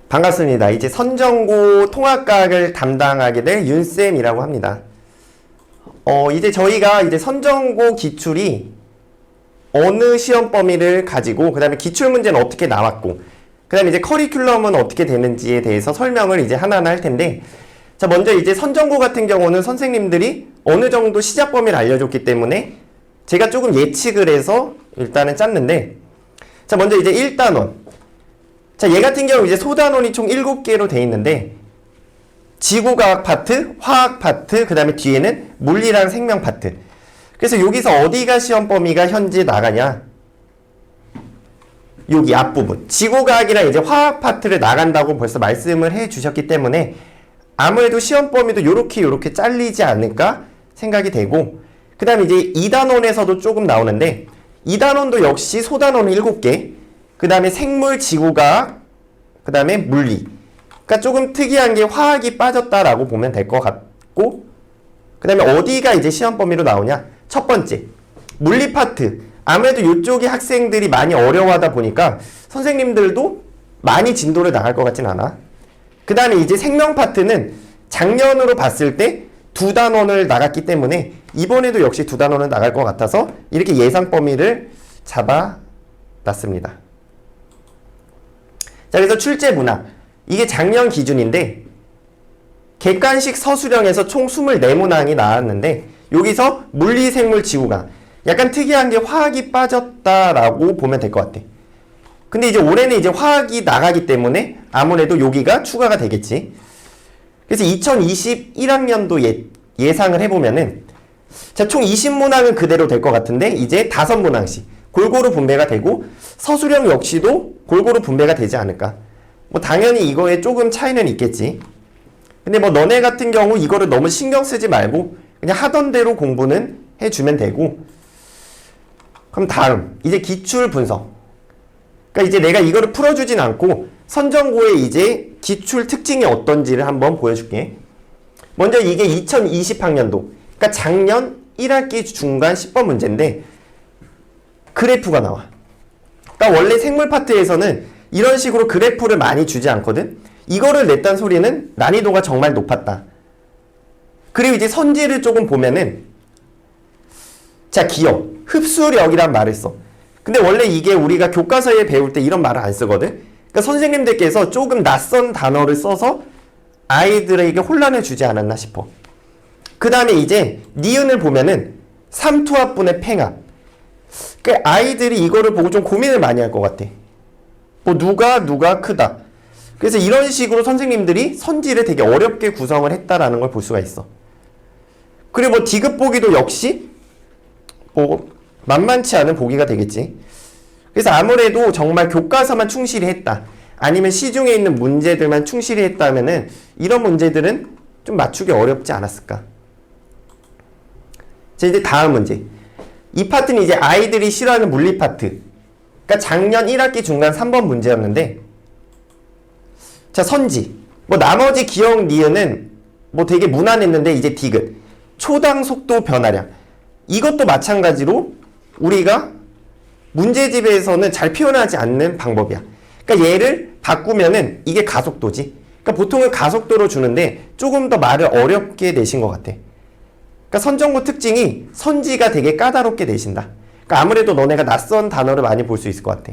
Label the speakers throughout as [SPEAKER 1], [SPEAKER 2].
[SPEAKER 1] 반갑습니다. 이제 선전고 통합과학을 담당하게 될 윤쌤이라고 합니다. 이제 저희가 이제 선전고 기출이 어느 시험 범위를 가지고, 그 다음에 기출 문제는 어떻게 나왔고, 그 다음에 이제 커리큘럼은 어떻게 되는지에 대해서 설명을 이제 하나하나 할 텐데, 자, 먼저 이제 선전고 같은 경우는 선생님들이 어느 정도 시작 범위를 알려줬기 때문에 제가 조금 예측을 해서 일단은 짰는데, 자, 먼저 이제 1단원. 자, 얘 같은 경우 이제 소단원이 총 7개로 돼 있는데, 지구과학 파트, 화학 파트, 그 다음에 뒤에는 물리랑 생명 파트. 그래서 여기서 어디가 시험 범위가 현재 나가냐? 여기 앞부분. 지구과학이랑 이제 화학 파트를 나간다고 벌써 말씀을 해 주셨기 때문에 아무래도 시험 범위도 요렇게 잘리지 않을까 생각이 되고, 그 다음에 이제 2단원에서도 조금 나오는데, 2단원도 역시 소단원은 7개, 그 다음에 생물, 지구과학, 그 다음에 물리. 그러니까 조금 특이한 게 화학이 빠졌다라고 보면 될 것 같고, 그 다음에 어디가 이제 시험 범위로 나오냐? 첫 번째, 물리 파트. 아무래도 이쪽이 학생들이 많이 어려워하다 보니까 선생님들도 많이 진도를 나갈 것 같진 않아. 그 다음에 이제 생명 파트는 작년으로 봤을 때 2단원을 나갔기 때문에 이번에도 역시 2단원을 나갈 것 같아서 이렇게 예상 범위를 잡아놨습니다. 자, 그래서 출제 문항. 이게 작년 기준인데 객관식 서술형에서 총 24문항이 나왔는데, 여기서 물리, 생물, 지구과학. 약간 특이한 게 화학이 빠졌다라고 보면 될 것 같아. 근데 이제 올해는 이제 화학이 나가기 때문에 아무래도 여기가 추가가 되겠지. 그래서 2021학년도 예상을 해보면은, 자, 총 20문항은 그대로 될 것 같은데, 이제 5문항씩 골고루 분배가 되고, 서술형 역시도 골고루 분배가 되지 않을까. 뭐 당연히 이거에 조금 차이는 있겠지. 근데 뭐 너네 같은 경우 이거를 너무 신경 쓰지 말고 그냥 하던 대로 공부는 해주면 되고. 그럼 다음 이제 기출 분석. 그러니까 이제 내가 이거를 풀어주진 않고 선전고의 이제 기출 특징이 어떤지를 한번 보여줄게. 먼저 이게 2020학년도, 그러니까 작년 1학기 중간 10번 문제인데 그래프가 나와. 그러니까 원래 생물 파트에서는 이런 식으로 그래프를 많이 주지 않거든. 이거를 냈단 소리는 난이도가 정말 높았다. 그리고 이제 선지를 조금 보면은, 자, 기억, 흡수력이란 말을 써. 근데 원래 이게 우리가 교과서에 배울 때 이런 말을 안 쓰거든. 그러니까 선생님들께서 조금 낯선 단어를 써서 아이들에게 혼란을 주지 않았나 싶어. 그 다음에 이제 니은을 보면은 삼투압분의 팽합. 그러니까 아이들이 이거를 보고 좀 고민을 많이 할 것 같아. 뭐 누가 크다. 그래서 이런 식으로 선생님들이 선지를 되게 어렵게 구성을 했다라는 걸 볼 수가 있어. 그리고 뭐 디귿 보기도 역시 뭐 만만치 않은 보기가 되겠지. 그래서 아무래도 정말 교과서만 충실히 했다, 아니면 시중에 있는 문제들만 충실히 했다면은 이런 문제들은 좀 맞추기 어렵지 않았을까. 자, 이제 다음 문제. 이 파트는 이제 아이들이 싫어하는 물리 파트. 그러니까 작년 1학기 중간 3번 문제였는데, 자, 선지. 뭐 나머지 기억 니은은 뭐 되게 무난했는데 이제 디귿. 초당 속도 변화량. 이것도 마찬가지로 우리가 문제집에서는 잘 표현하지 않는 방법이야. 그러니까 얘를 바꾸면은 이게 가속도지. 그러니까 보통은 가속도로 주는데 조금 더 말을 어렵게 내신 것 같아. 그러니까 선전고 특징이 선지가 되게 까다롭게 내신다. 그러니까 아무래도 너네가 낯선 단어를 많이 볼 수 있을 것 같아.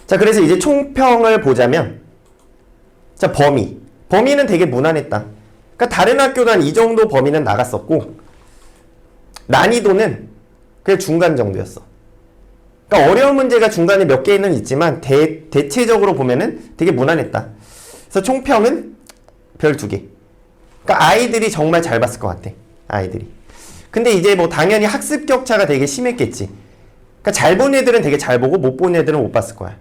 [SPEAKER 1] 자, 그래서 이제 총평을 보자면, 자, 범위는 되게 무난했다. 그러니까 다른 학교는 이 정도 범위는 나갔었고, 난이도는 그냥 중간 정도였어. 그러니까 어려운 문제가 중간에 몇 개는 있지만 대체적으로 보면은 되게 무난했다. 그래서 총평은 별 2개. 그러니까 아이들이 정말 잘 봤을 것 같아. 아이들이. 근데 이제 뭐 당연히 학습 격차가 되게 심했겠지. 그러니까 잘 본 애들은 되게 잘 보고 못 본 애들은 못 봤을 거야.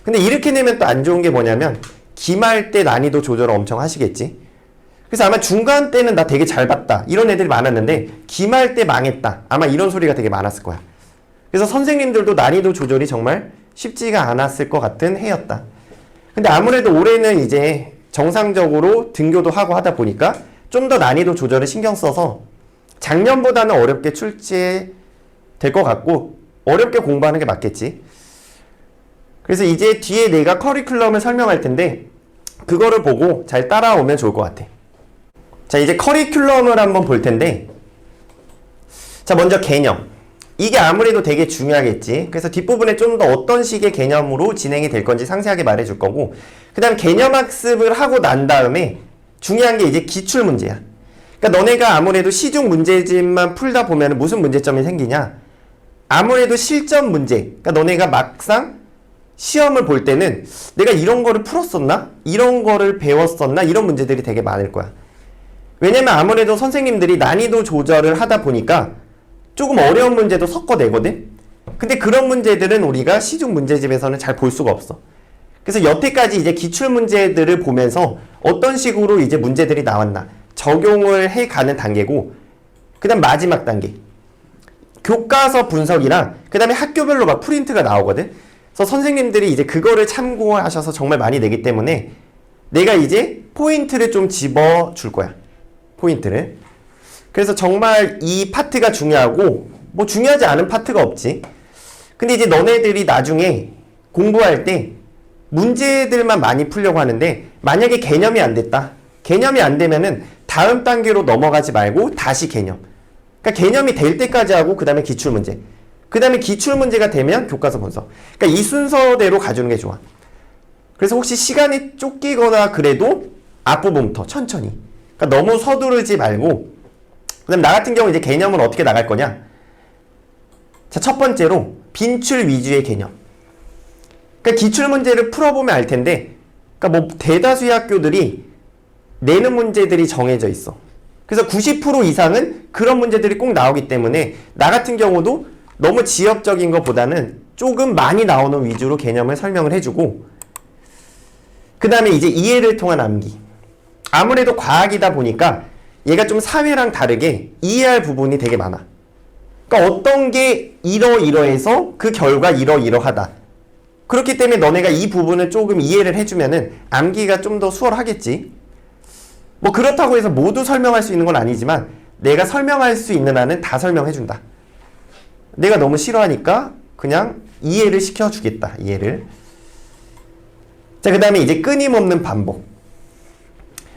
[SPEAKER 1] 근데 이렇게 내면 또 안 좋은 게 뭐냐면 기말 때 난이도 조절을 엄청 하시겠지. 그래서 아마 중간 때는 나 되게 잘 봤다 이런 애들이 많았는데 기말 때 망했다, 아마 이런 소리가 되게 많았을 거야. 그래서 선생님들도 난이도 조절이 정말 쉽지가 않았을 것 같은 해였다. 근데 아무래도 올해는 이제 정상적으로 등교도 하고 하다 보니까 좀 더 난이도 조절을 신경 써서 작년보다는 어렵게 출제될 것 같고 어렵게 공부하는 게 맞겠지. 그래서 이제 뒤에 내가 커리큘럼을 설명할 텐데 그거를 보고 잘 따라오면 좋을 것 같아. 자, 이제 커리큘럼을 한번 볼 텐데, 자, 먼저 개념. 이게 아무래도 되게 중요하겠지. 그래서 뒷부분에 좀 더 어떤 식의 개념으로 진행이 될 건지 상세하게 말해줄 거고, 그 다음 개념 학습을 하고 난 다음에 중요한 게 이제 기출 문제야. 그러니까 너네가 아무래도 시중 문제집만 풀다 보면 무슨 문제점이 생기냐? 아무래도 실전 문제. 그러니까 너네가 막상 시험을 볼 때는 내가 이런 거를 풀었었나? 이런 거를 배웠었나? 이런 문제들이 되게 많을 거야. 왜냐면 아무래도 선생님들이 난이도 조절을 하다 보니까 조금 어려운 문제도 섞어내거든? 근데 그런 문제들은 우리가 시중 문제집에서는 잘 볼 수가 없어. 그래서 여태까지 이제 기출 문제들을 보면서 어떤 식으로 이제 문제들이 나왔나 적용을 해가는 단계고, 그 다음 마지막 단계. 교과서 분석이랑 그 다음에 학교별로 막 프린트가 나오거든? 그래서 선생님들이 이제 그거를 참고하셔서 정말 많이 내기 때문에 내가 이제 포인트를 좀 집어줄 거야. 포인트를. 그래서 정말 이 파트가 중요하고, 뭐 중요하지 않은 파트가 없지. 근데 이제 너네들이 나중에 공부할 때 문제들만 많이 풀려고 하는데, 만약에 개념이 안 됐다. 개념이 안 되면은 다음 단계로 넘어가지 말고 다시 개념. 그러니까 개념이 될 때까지 하고 그 다음에 기출문제. 그 다음에 기출문제가 되면 교과서 분석. 그러니까 이 순서대로 가주는 게 좋아. 그래서 혹시 시간이 쫓기거나 그래도 앞부분부터 천천히. 그러니까 너무 서두르지 말고. 그 다음 나 같은 경우 이제 개념은 어떻게 나갈 거냐. 자, 첫 번째로 빈출 위주의 개념. 그러니까 기출문제를 풀어보면 알 텐데, 그러니까 뭐 대다수의 학교들이 내는 문제들이 정해져 있어. 그래서 90% 이상은 그런 문제들이 꼭 나오기 때문에 나 같은 경우도 너무 지엽적인 것보다는 조금 많이 나오는 위주로 개념을 설명을 해주고, 그 다음에 이제 이해를 통한 암기. 아무래도 과학이다 보니까 얘가 좀 사회랑 다르게 이해할 부분이 되게 많아. 그러니까 어떤 게 이러이러해서 그 결과 이러이러하다. 그렇기 때문에 너네가 이 부분을 조금 이해를 해주면은 암기가 좀 더 수월하겠지. 뭐 그렇다고 해서 모두 설명할 수 있는 건 아니지만 내가 설명할 수 있는 한은 다 설명해준다. 내가 너무 싫어하니까 그냥 이해를 시켜주겠다. 이해를. 자, 그 다음에 이제 끊임없는 반복.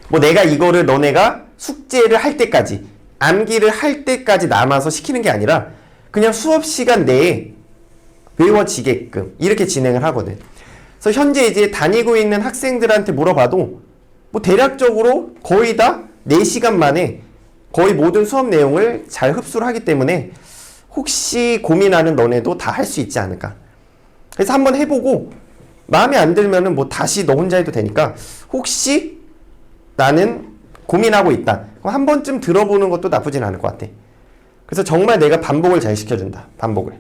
[SPEAKER 1] 뭐 내가 이거를 너네가 숙제를 할 때까지, 암기를 할 때까지 남아서 시키는 게 아니라 그냥 수업 시간 내에 외워지게끔 이렇게 진행을 하거든. 그래서 현재 이제 다니고 있는 학생들한테 물어봐도 뭐 대략적으로 거의 다 4시간 만에 거의 모든 수업 내용을 잘 흡수를 하기 때문에 혹시 고민하는 너네도 다 할 수 있지 않을까. 그래서 한번 해보고 마음에 안 들면은 뭐 다시 너 혼자 해도 되니까, 혹시 나는 고민하고 있다. 그럼 한 번쯤 들어보는 것도 나쁘진 않을 것 같아. 그래서 정말 내가 반복을 잘 시켜준다. 반복을.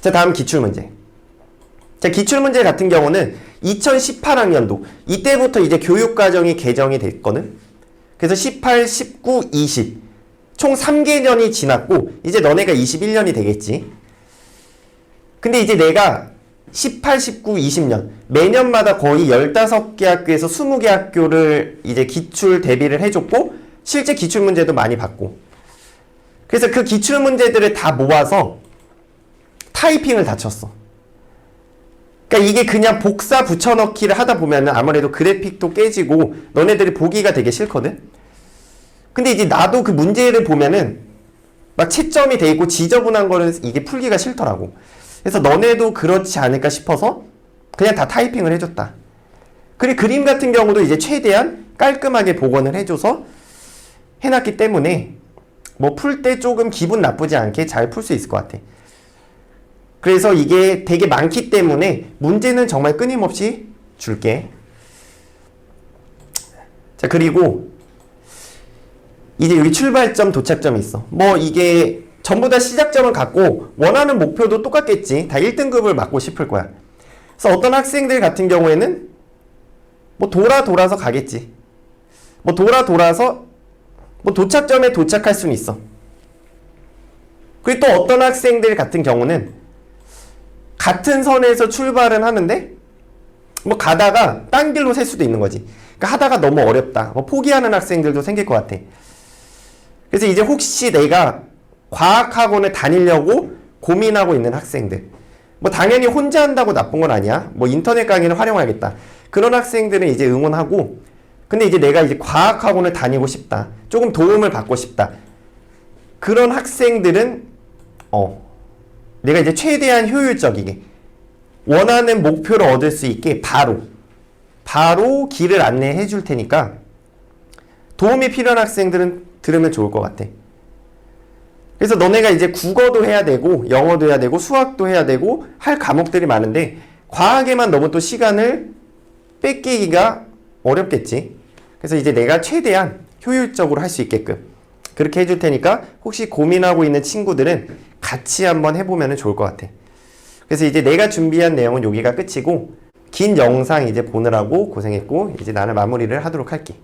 [SPEAKER 1] 자, 다음 기출문제. 자, 기출문제 같은 경우는 2018학년도 이때부터 이제 교육과정이 개정이 됐거든. 그래서 18, 19, 20 총 3개년이 지났고 이제 너네가 21년이 되겠지. 근데 이제 내가 18, 19, 20년 매년마다 거의 15개 학교에서 20개 학교를 이제 기출 대비를 해줬고 실제 기출문제도 많이 받고, 그래서 그 기출문제들을 다 모아서 타이핑을 다 쳤어. 그러니까 이게 그냥 복사 붙여넣기를 하다 보면은 아무래도 그래픽도 깨지고 너네들이 보기가 되게 싫거든. 근데 이제 나도 그 문제를 보면은 막 채점이 돼 있고 지저분한 거는 이게 풀기가 싫더라고. 그래서 너네도 그렇지 않을까 싶어서 그냥 다 타이핑을 해줬다. 그리고 그림 같은 경우도 이제 최대한 깔끔하게 복원을 해줘서 해놨기 때문에 뭐 풀 때 조금 기분 나쁘지 않게 잘 풀 수 있을 것 같아. 그래서 이게 되게 많기 때문에 문제는 정말 끊임없이 줄게. 자, 그리고 이제 여기 출발점, 도착점이 있어. 뭐 이게 전부 다 시작점을 갖고 원하는 목표도 똑같겠지. 다 1등급을 맞고 싶을 거야. 그래서 어떤 학생들 같은 경우에는 뭐 돌아서 가겠지. 뭐 돌아서 뭐 도착점에 도착할 수는 있어. 그리고 또 어떤 학생들 같은 경우는 같은 선에서 출발은 하는데 뭐 가다가 딴 길로 셀 수도 있는 거지. 그러니까 하다가 너무 어렵다. 뭐 포기하는 학생들도 생길 것 같아. 그래서 이제 혹시 내가 과학학원을 다니려고 고민하고 있는 학생들, 뭐 당연히 혼자 한다고 나쁜 건 아니야. 뭐 인터넷 강의를 활용하겠다. 그런 학생들은 이제 응원하고, 근데 이제 내가 이제 과학학원을 다니고 싶다. 조금 도움을 받고 싶다. 그런 학생들은 내가 이제 최대한 효율적이게 원하는 목표를 얻을 수 있게 바로 길을 안내해 줄 테니까 도움이 필요한 학생들은 들으면 좋을 것 같아. 그래서 너네가 이제 국어도 해야 되고 영어도 해야 되고 수학도 해야 되고 할 과목들이 많은데 과학에만 너무 또 시간을 뺏기기가 어렵겠지. 그래서 이제 내가 최대한 효율적으로 할 수 있게끔 그렇게 해줄 테니까 혹시 고민하고 있는 친구들은 같이 한번 해보면 좋을 것 같아. 그래서 이제 내가 준비한 내용은 여기가 끝이고 긴 영상 이제 보느라고 고생했고 이제 나는 마무리를 하도록 할게.